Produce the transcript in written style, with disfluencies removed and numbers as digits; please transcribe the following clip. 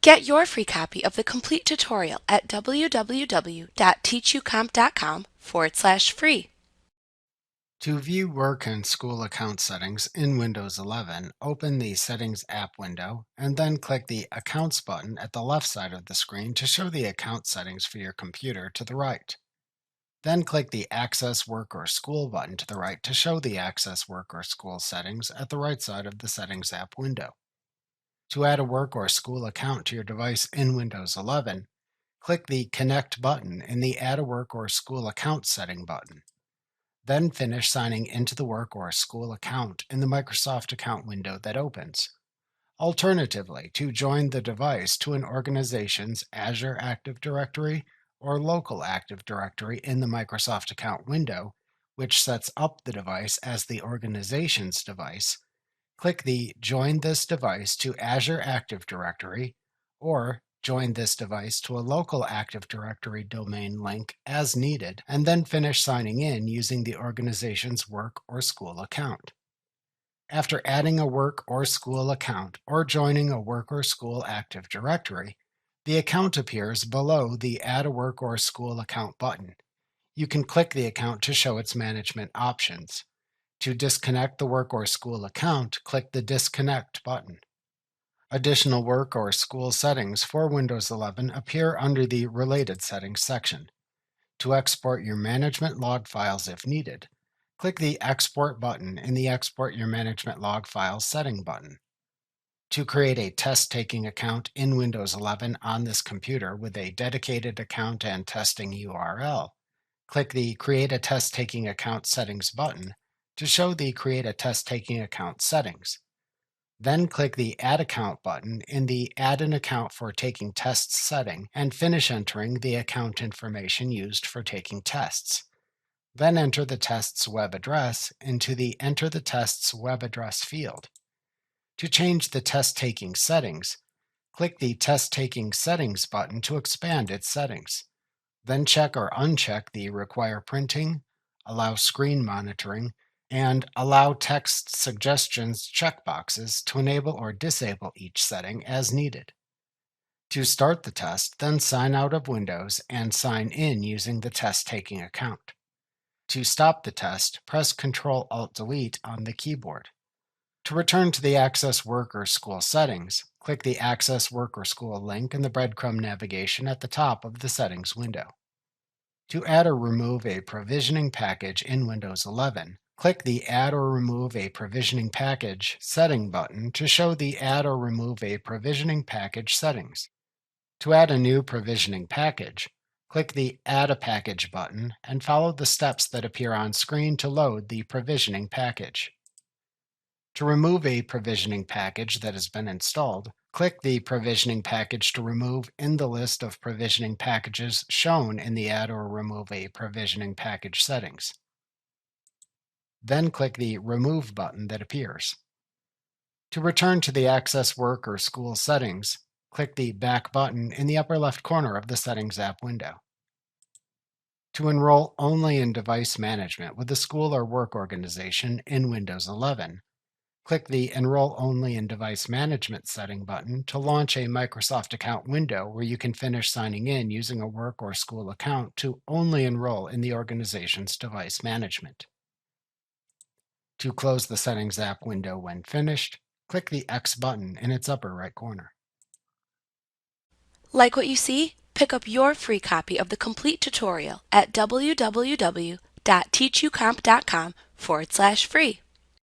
Get your free copy of the complete tutorial at www.teachucomp.com/free. To view work and school account settings in Windows 11, open the Settings app window and then click the Accounts button at the left side of the screen to show the account settings for your computer to the right. Then click the Access Work or School button to the right to show the Access Work or School settings at the right side of the Settings app window. To add a work or school account to your device in Windows 11, click the Connect button in the Add a Work or School Account setting button. Then finish signing into the work or school account in the Microsoft account window that opens. Alternatively, to join the device to an organization's Azure Active Directory or local Active Directory in the Microsoft account window, which sets up the device as the organization's device, click the Join this device to Azure Active Directory or Join this device to a local Active Directory domain link as needed, and then finish signing in using the organization's work or school account. After adding a work or school account or joining a work or school Active Directory, the account appears below the Add a Work or School Account button. You can click the account to show its management options. To disconnect the work or school account, click the Disconnect button. Additional work or school settings for Windows 11 appear under the Related Settings section. To export your management log files if needed, click the Export button in the Export Your Management Log Files setting button. To create a test-taking account in Windows 11 on this computer with a dedicated account and testing URL, click the Create a Test-Taking Account Settings button to show the Create a Test-Taking Account settings. Then click the Add Account button in the Add an Account for Taking Tests setting and finish entering the account information used for taking tests. Then enter the test's web address into the Enter the test's web address field. To change the test-taking settings, click the Test Taking Settings button to expand its settings. Then check or uncheck the Require Printing, Allow Screen Monitoring, and Allow Text Suggestions checkboxes to enable or disable each setting as needed. To start the test, then sign out of Windows and sign in using the test-taking account. To stop the test, press Ctrl-Alt-Delete on the keyboard. To return to the Access Work or School settings, click the Access Work or School link in the breadcrumb navigation at the top of the Settings window. To add or remove a provisioning package in Windows 11, click the Add or Remove a Provisioning Package setting button to show the Add or Remove a Provisioning Package settings. To add a new provisioning package, click the Add a Package button and follow the steps that appear on screen to load the provisioning package. To remove a provisioning package that has been installed, click the Provisioning Package to remove in the list of provisioning packages shown in the Add or Remove a Provisioning Package settings. Then click the Remove button that appears. To return to the Access Work or School settings, click the Back button in the upper left corner of the Settings app window. To enroll only in device management with a school or work organization in Windows 11, click the Enroll Only in Device Management setting button to launch a Microsoft account window where you can finish signing in using a work or school account to only enroll in the organization's device management. To close the Settings app window when finished, click the X button in its upper right corner. Like what you see? Pick up your free copy of the complete tutorial at www.teachucomp.com/free.